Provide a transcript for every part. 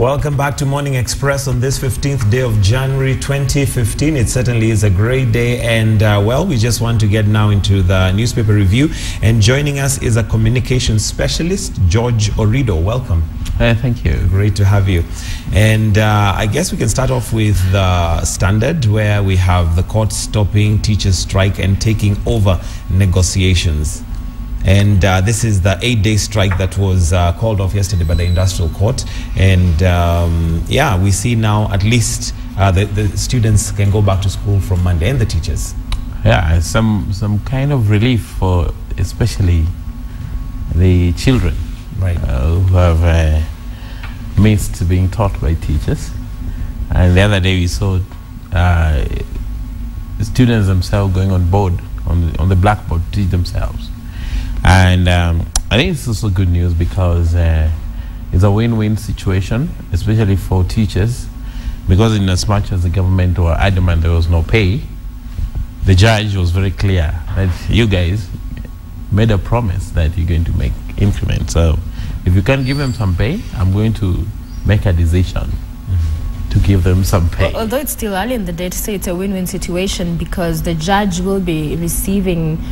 Welcome back to Morning Express on this 15th day of January 2015. It certainly is a great day, and well, we just want to get now into the newspaper review, and joining us is a communications specialist, George Orido. Welcome. Thank you. Great to have you. And I guess we can start off with the Standard, where we have the court stopping teachers' strike and taking over negotiations. And this is the 8-day strike that was called off yesterday by the Industrial Court. And yeah, we see now at least the students can go back to school from Monday, and the teachers. Yeah, some kind of relief for especially the children, right, who have missed being taught by teachers. And the other day we saw the students themselves going on board on the blackboard to teach themselves. And I think it's also good news because it's a win-win situation, especially for teachers, because in as much as the government were adamant there was no pay, the judge was very clear that you guys made a promise that you're going to make increments. So if you can't give them some pay, I'm going to make a decision to give them some pay. Well, although it's still early in the day to say it's a win-win situation, because the judge will be receiving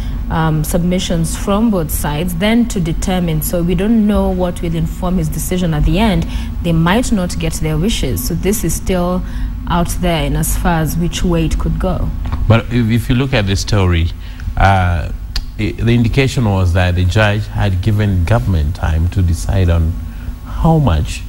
submissions from both sides then to determine. So we don't know what will inform his decision at the end. They might not get their wishes. So this is still out there in as far as which way it could go. But if you look at the story, the indication was that the judge had given government time to decide on how much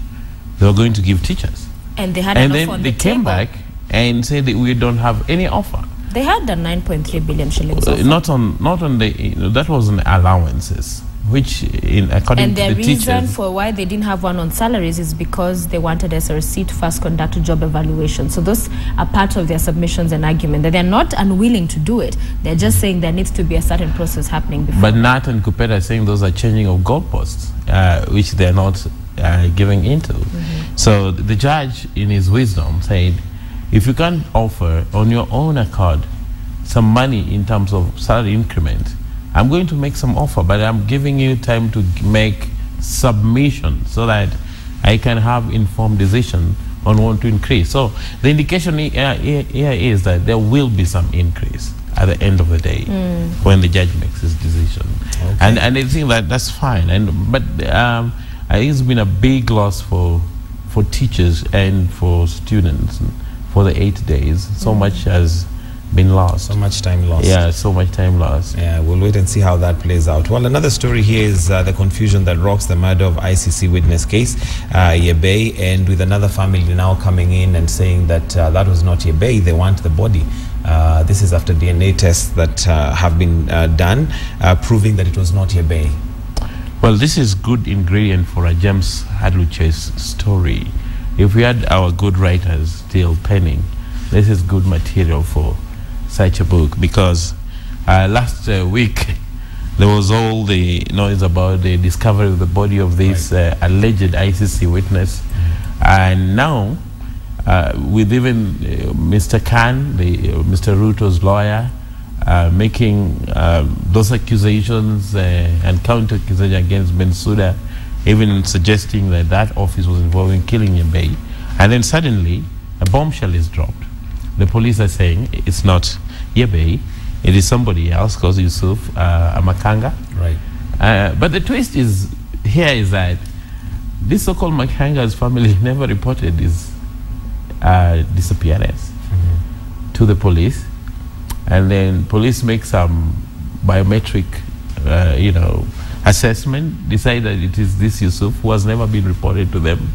they were going to give teachers. And they had an offer on the table. And then they came back and said that we don't have any offer. They had the 9.3 billion shillings offer. Not on the, that was on allowances, which according to the teachers. And the reason for why they didn't have one on salaries is because they wanted SRC to first conduct a job evaluation. So those are part of their submissions and argument, that they're not unwilling to do it. They're just saying there needs to be a certain process happening before. But Nat and Kupeta are saying those are changing of goalposts, which they're not giving into. So the judge, in his wisdom, said, if you can't offer on your own accord some money in terms of salary increment, I'm going to make some offer, but I'm giving you time to make submission so that I can have informed decision on what to increase. So the indication here is that there will be some increase at the end of the day when the judge makes his decision. Okay. And I think that that's fine. But I think it's been a big loss for teachers and for students for the 8 days. So much has been lost. So much time lost. Yeah, so much time lost. Yeah, we'll wait and see how that plays out. Well, another story here is the confusion that rocks the murder of ICC Witness Case, Yebei, and with another family now coming in and saying that that was not Yebei, they want the body. This is after DNA tests that have been done, proving that it was not Yebei. Well, this is good ingredient for a James Hadluche's story. If we had our good writers still penning, this is good material for such a book, because last week there was all the noise about the discovery of the body of this alleged ICC witness, and now with even Mr. Khan, Mr. Ruto's lawyer, making those accusations and counter accusations against Bensouda, even suggesting that that office was involved in killing Yebei, and then suddenly a bombshell is dropped. The police are saying it's not Yebei, it is somebody else called Yusuf Makanga. Right. But the twist is that this so-called Makanga's family never reported his disappearance to the police, and then police make some biometric, assessment, decide that it is this Yusuf who has never been reported to them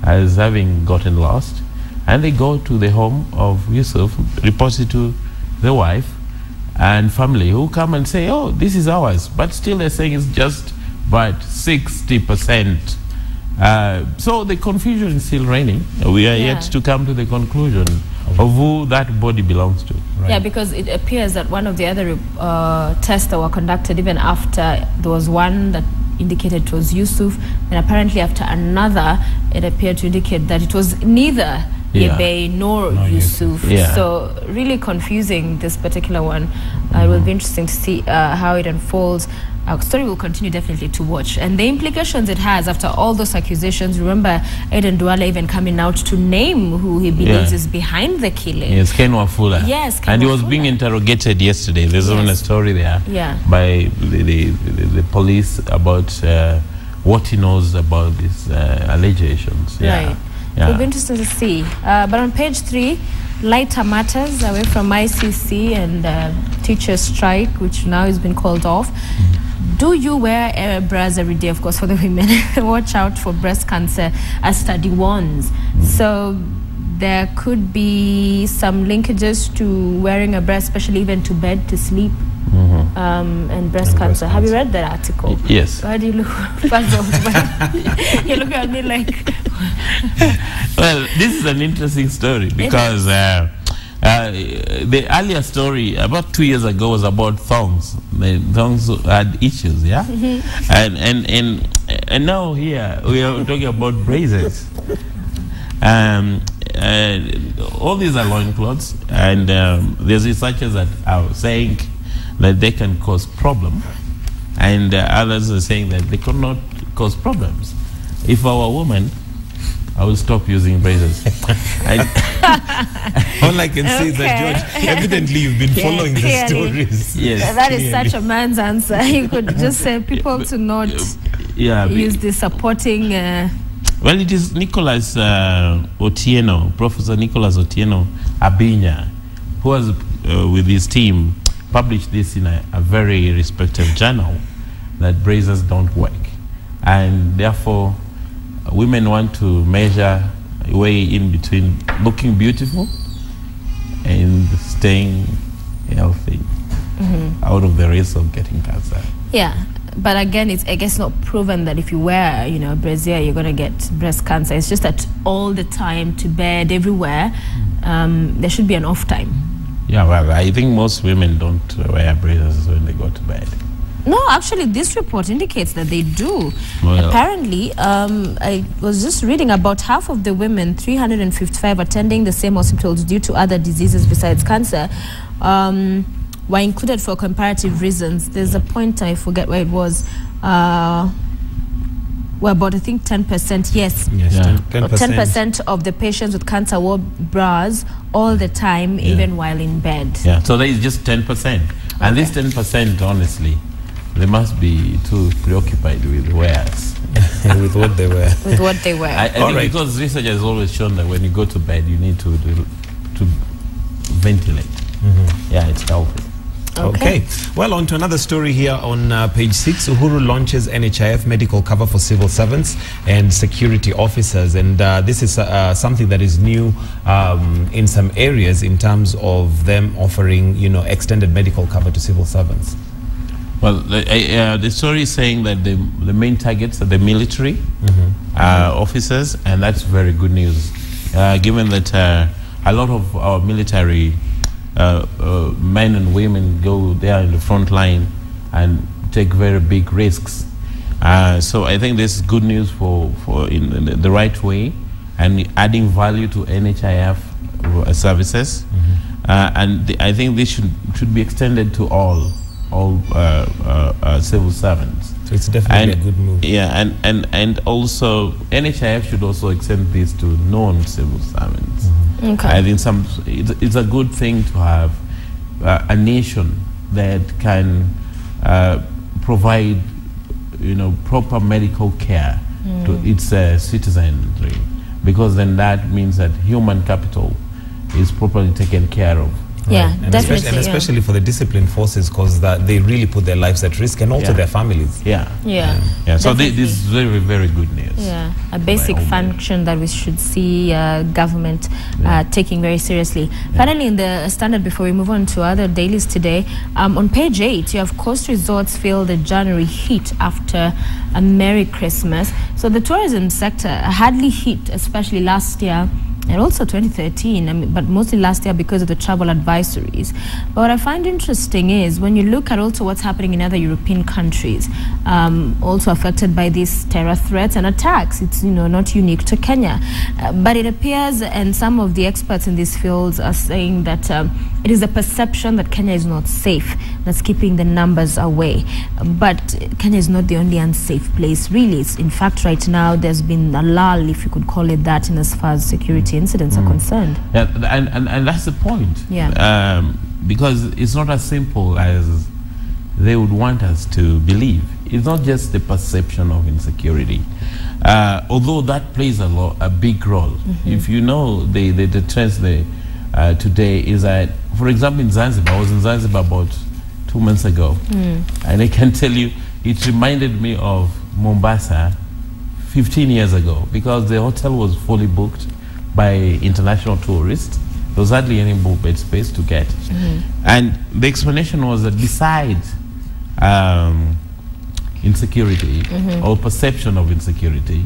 as having gotten lost, and they go to the home of Yusuf, report it to the wife and family, who come and say, oh, this is ours, but still they're saying it's just about 60%. So the confusion is still reigning. We are yet to come to the conclusion of who that body belongs to. Right. Yeah, because it appears that one of the other tests that were conducted even after there was one that indicated it was Yusuf, and apparently after another it appeared to indicate that it was neither Yebei nor Yusuf. Yeah. So really confusing, this particular one. It will be interesting to see how it unfolds. our story will continue definitely to watch. And the implications it has after all those accusations. Remember, Aiden Duale even coming out to name who he believes is behind the killing. Yes, Ken Wafula. Yes, Ken and he Wafula was being interrogated yesterday. There's even a story there by the police about what he knows about these allegations. Right. It'll be interesting to see. But on page 3, lighter matters away from ICC and teacher strike, which now has been called off. Do you wear a bras every day? Of course, for the women. Watch out for breast cancer, as study warns. So there could be some linkages to wearing a bra, especially even to bed, to sleep, and breast cancer. Have you read that article? Yes. Why do you look puzzled? You look at me like... Well, this is an interesting story because the earlier story about 2 years ago was about thongs. The thongs had issues, yeah? And now here we are talking about braces. All these are loincloths, and there's researchers that are saying that they can cause problem, and others are saying that they could not cause problems. If I were a woman, I will stop using braces. All I can say is that, George, evidently you've been following the stories. Yes, that is such a man's answer. You could just say people to not use the supporting... Well, it is Nicholas Otieno, Professor Nicholas Otieno Abinya, who has, with his team, published this in a very respected journal, that braces don't work. And therefore, women want to measure a way in between looking beautiful and staying healthy, out of the risk of getting cancer. Yeah. But again, it's, I guess, not proven that if you wear, a brassiere, you're going to get breast cancer. It's just that all the time, to bed, everywhere, there should be an off time. Yeah, well, I think most women don't wear braces when they go to bed. No, actually, this report indicates that they do. Well, apparently, I was just reading about half of the women, 355, attending the same hospitals due to other diseases besides cancer, were included for comparative reasons. There's a point, I forget where it was, where about, I think, 10%, yes. 10% of the patients with cancer wore bras all the time, even while in bed. Yeah, so there is just 10%. And this 10%, honestly, they must be too preoccupied with wares. With what they wear. With what they wear. I think because research has always shown that when you go to bed, you need to ventilate. Yeah, it's healthy. Okay. Well, on to another story here on page 6. Uhuru launches NHIF medical cover for civil servants and security officers. And this is something that is new in some areas in terms of them offering, extended medical cover to civil servants. Well, the story is saying that the main targets are the military officers, and that's very good news, given that a lot of our military men and women go there in the front line and take very big risks. So I think this is good news for in the right way, and adding value to NHIF services. And I think this should be extended to all civil servants. So it's definitely a good move. Yeah, and also NHIF should also extend this to non-civil servants. Okay. I think it's a good thing to have a nation that can provide, proper medical care to its citizenry, because then that means that human capital is properly taken care of. Yeah, and definitely. Especially for the disciplined forces, because they really put their lives at risk, and also their families. Yeah. So this is very, very good news. Yeah, a basic function that we should see government taking very seriously. Finally, in the standard, before we move on to other dailies today, on page 8, you have Coast Resorts feel the January heat after a Merry Christmas. So the tourism sector hardly hit, especially last year, and also 2013, but mostly last year because of the travel advisories. But what I find interesting is when you look at also what's happening in other European countries, also affected by these terror threats and attacks. It's not unique to Kenya, but it appears, and some of the experts in these fields are saying that it is a perception that Kenya is not safe that's keeping the numbers away. But Kenya is not the only unsafe place, really. In fact, right now, there's been a lull, if you could call it that, in as far as security incidents are concerned. Yeah, and that's the point. Yeah. Because it's not as simple as they would want us to believe. It's not just the perception of insecurity. Although that plays a big role. If you know the trends today is that, for example, in Zanzibar, I was in Zanzibar about 2 months ago, and I can tell you, it reminded me of Mombasa 15 years ago, because the hotel was fully booked by international tourists. There was hardly any bed space to get. And the explanation was that besides insecurity or perception of insecurity,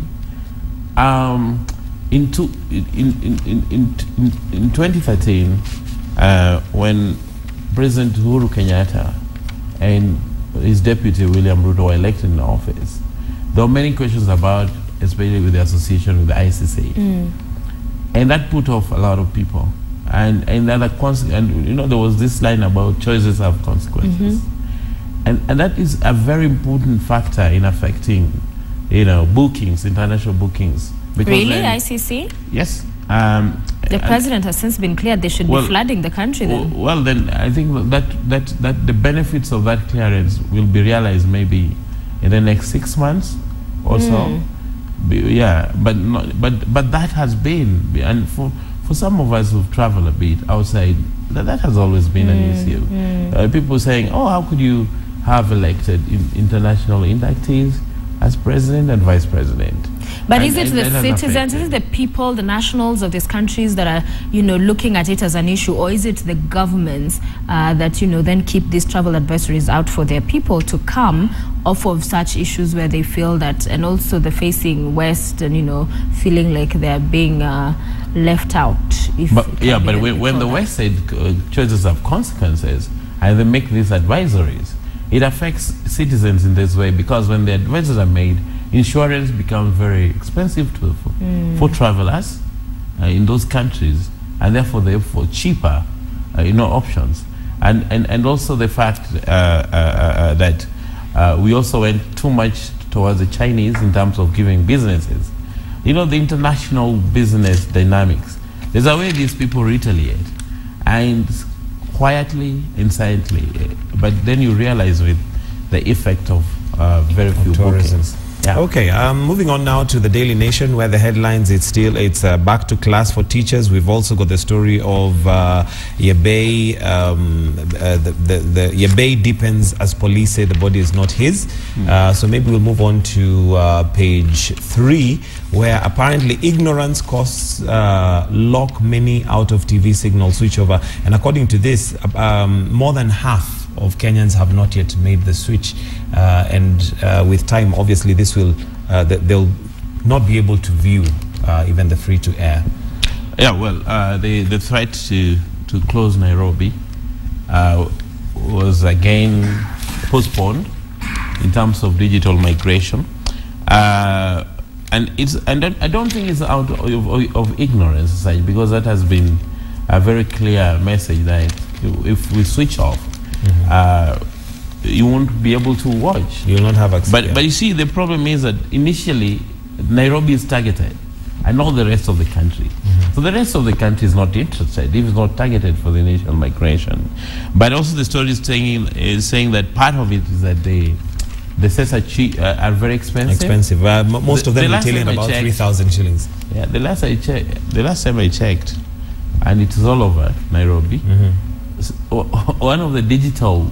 in 2013, when President Uhuru Kenyatta and his deputy William Ruto were elected in office, there were many questions about, especially with the association with the ICC, and that put off a lot of people. And there was this line about choices have consequences, and that is a very important factor in affecting, bookings, international bookings. Because really, ICC? Yes. The president has since been cleared they should be flooding the country then. Well, then I think that the benefits of that clearance will be realized maybe in the next 6 months or so. Yeah, but that has been, and for some of us who've traveled a bit outside, that has always been an issue. People saying, oh, how could you have elected international inductees as president and vice president? But is it the citizens, is it the people, the nationals of these countries that are, looking at it as an issue, or is it the governments that, then keep these travel advisories out for their people to come off of such issues where they feel that, and also the facing West and, feeling like they're being left out? But when the West said choices have consequences, and they make these advisories, it affects citizens in this way, because when the advisories are made, insurance becomes very expensive for travelers in those countries, and therefore cheaper options, and also the fact that we also went too much towards the Chinese in terms of giving businesses, the international business dynamics. There's a way these people retaliate, and quietly and silently, but then you realize with the effect of very few bookings. Yeah. Okay, moving on now to the Daily Nation, where the headlines, it's back to class for teachers. We've also got the story of Yebei. The Yebei deepens as police say the body is not his. So maybe we'll move on to page 3, where apparently ignorance costs lock many out of TV signal switchover. And according to this, more than half of Kenyans have not yet made the switch, and with time, obviously, this will they'll not be able to view even the free to air. Yeah, well, the threat to close Nairobi was again postponed in terms of digital migration, and I don't think it's out of ignorance, because that has been a very clear message that if we switch off, you won't be able to watch. You'll not have access. But you see, the problem is that initially Nairobi is targeted, and not the rest of the country. So the rest of the country is not interested. It is not targeted for the initial migration. But also the story is saying that part of it is that the sets are very expensive. Most of them retailing about 3,000 shillings. Yeah, the last time I checked, and it is all over Nairobi. One of the digital,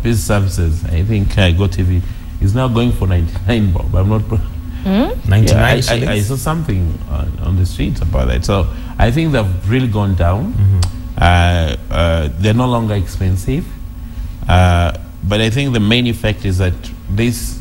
piece services, I think GoTV, is now going for 99 bob. I'm not. 99 shillings? I saw something on the streets about that. So I think they've really gone down. They're no longer expensive. But I think the main effect is that this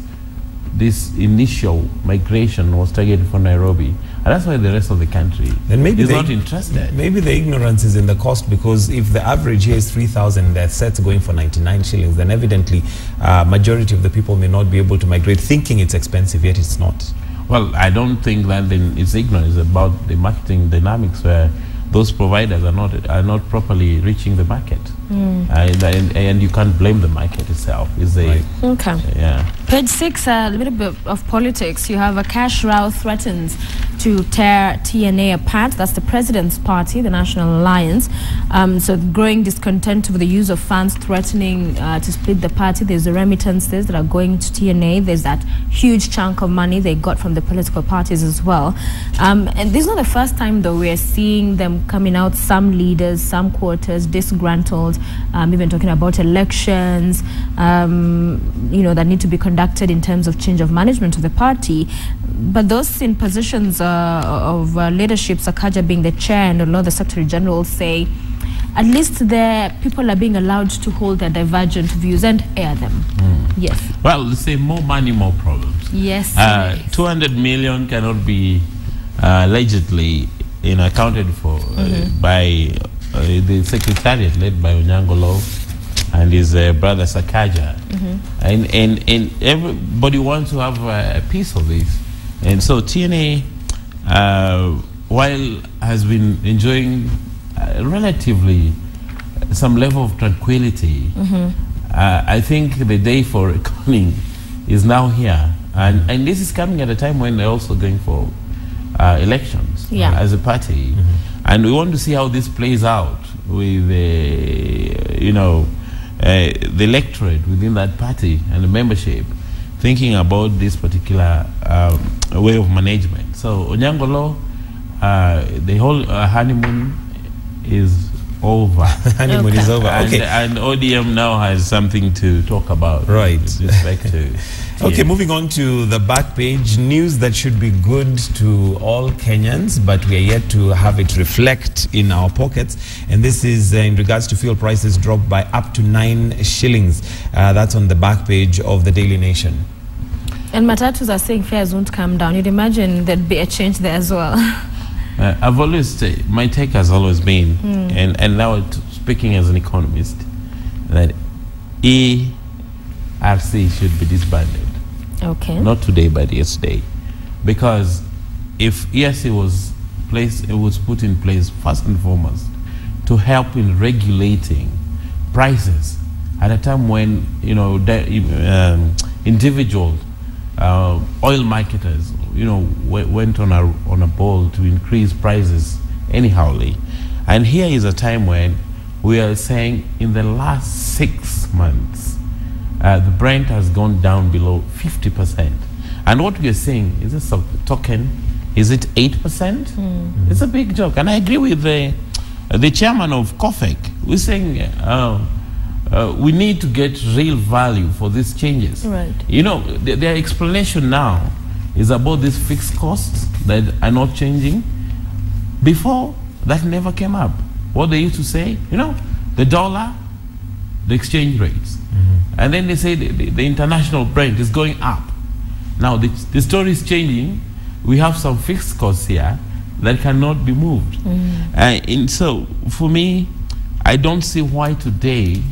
initial migration was targeted for Nairobi. And that's why the rest of the country is not interested. Maybe the ignorance is in the cost, because if the average here is 3,000, they're set going for 99 shillings, then evidently majority of the people may not be able to migrate, thinking it's expensive, yet it's not. Well, I don't think that then it's ignorance. It's about the marketing dynamics, where those providers are not properly reaching the market. And you can't blame the market itself. Okay. Yeah. Page 6, a little bit of politics. You have a cash row threatens to tear TNA apart. That's the president's party, the National Alliance. So growing discontent over the use of funds threatening to split the party. There's the remittances that are going to TNA. There's that huge chunk of money they got from the political parties as well. And this is not the first time, though, we're seeing them coming out, some leaders, some quarters, disgruntled, even talking about elections, that need to be conducted in terms of change of management of the party. But those in positions of leadership, Sakaja being the chair and a lot of the Secretary General, say at least the people are being allowed to hold their divergent views and air them. Yes. Well, they say more money, more problems. Yes. 200 million cannot be allegedly accounted for by the secretariat led by Onyangolo and his brother Sakaja. And everybody wants to have a piece of this. And so TNA, while has been enjoying relatively some level of tranquility, I think the day for reckoning is now here. And this is coming at a time when they're also going for elections as a party. And we want to see how this plays out with the electorate within that party and the membership thinking about this particular way of management. So Onyangolo, the whole honeymoon is over. Honeymoon is over. Okay. And ODM now has something to talk about. Right. With respect to Okay, moving on to the back page, news that should be good to all Kenyans, but we are yet to have it reflect in our pockets. And this is in regards to fuel prices dropped by up to 9 shillings. That's on the back page of the Daily Nation. And matatus are saying fares won't come down. You'd imagine there'd be a change there as well. I've always, my take has always been, and now speaking as an economist, that ERC should be disbanded. Okay. Not today, but yesterday. Because if ERC was put in place first and foremost to help in regulating prices at a time when, individual oil marketers, went on a ball to increase prices anyhowly. And here is a time when we are saying in the last 6 months, the Brent has gone down below 50%. And what we are saying, is this a token? Is it 8%? It's a big joke. And I agree with the chairman of COFEC. We're saying we need to get real value for these changes. Right. Their explanation now is about these fixed costs that are not changing. Before, that never came up. What they used to say, the dollar, the exchange rates. And then they say the international Brent is going up. Now the story is changing. We have some fixed costs here that cannot be moved. And so for me, I don't see why today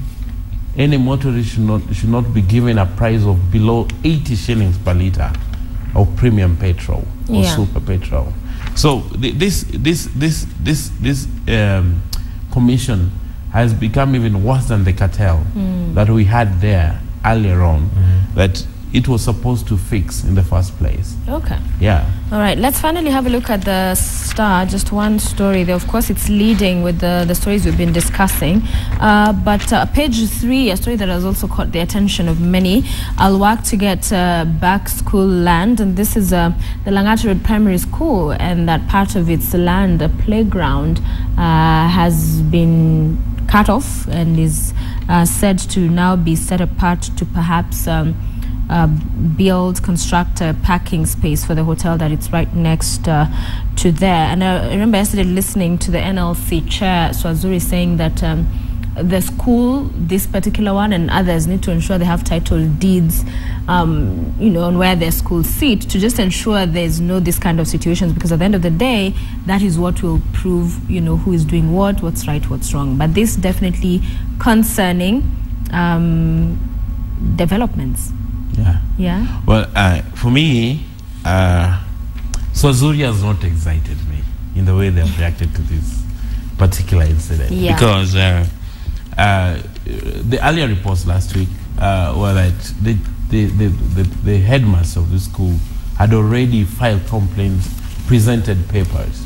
any motorist should not be given a price of below 80 shillings per litre of premium petrol or super petrol. So this commission has become even worse than the cartel that we had there earlier on, that it was supposed to fix in the first place. Okay. Yeah. All right, let's finally have a look at the Star. Just one story there. Of course, it's leading with the stories we've been discussing. But page 3, a story that has also caught the attention of many. I'll work to get back school land. And this is the Langata Road Primary School, and that part of its land, a playground, has been cut off and is said to now be set apart to perhaps construct a parking space for the hotel that it's right next to there. And I remember yesterday listening to the NLC chair, Swazuri, saying that the school, this particular one and others, need to ensure they have title deeds, on where their schools sit, to just ensure there's no this kind of situations, because at the end of the day, that is what will prove, who is doing what's right, what's wrong. But this definitely concerning developments. Yeah. Well, for me, Swazuri has not excited me in the way they have reacted to this. particular incident. Yeah. Because the earlier reports last week were that the headmaster of the school had already filed complaints, presented papers,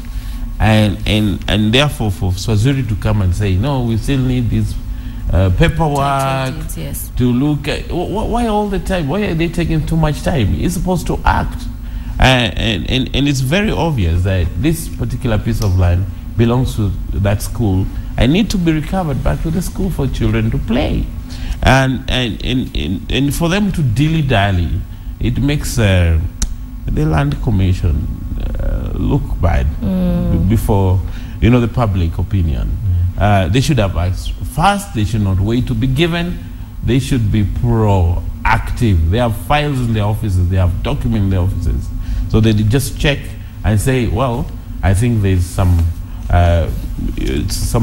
and therefore for Swazuri to come and say, no, we still need this paperwork yes. to look at, why all the time? Why are they taking too much time? He's supposed to act. And it's very obvious that this particular piece of land belongs to that school and need to be recovered back to the school for children to play. And for them to dilly-dally, it makes the land commission look bad before, the public opinion. They should have asked first. They should not wait to be given. They should be proactive. They have files in their offices. They have documents in their offices. So they just check and say, well, I think there's some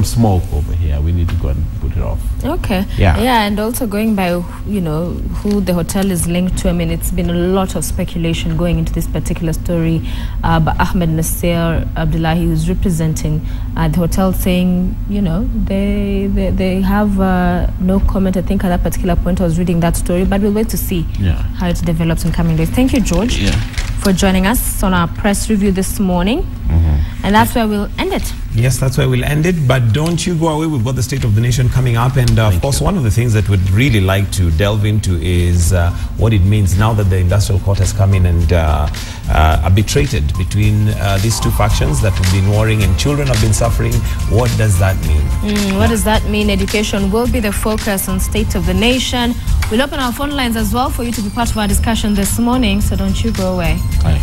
smoke over here. We need to go and put it off. Okay. Yeah, and also going by, who the hotel is linked to. I mean, it's been a lot of speculation going into this particular story. But Ahmed Nasser Abdullahi, who's representing the hotel, saying, they have no comment. I think at that particular point I was reading that story, but we'll wait to see how it develops in coming days. Thank you, George, for joining us on our press review this morning. And that's where we'll end it. Yes, that's where we'll end it. But don't you go away. We've got the State of the Nation coming up. And of course, one of the things that we'd really like to delve into is what it means now that the industrial court has come in and arbitrated between these two factions that have been warring and children have been suffering. What does that mean? What does that mean? Education will be the focus on State of the Nation. We'll open our phone lines as well for you to be part of our discussion this morning. So don't you go away. Bye.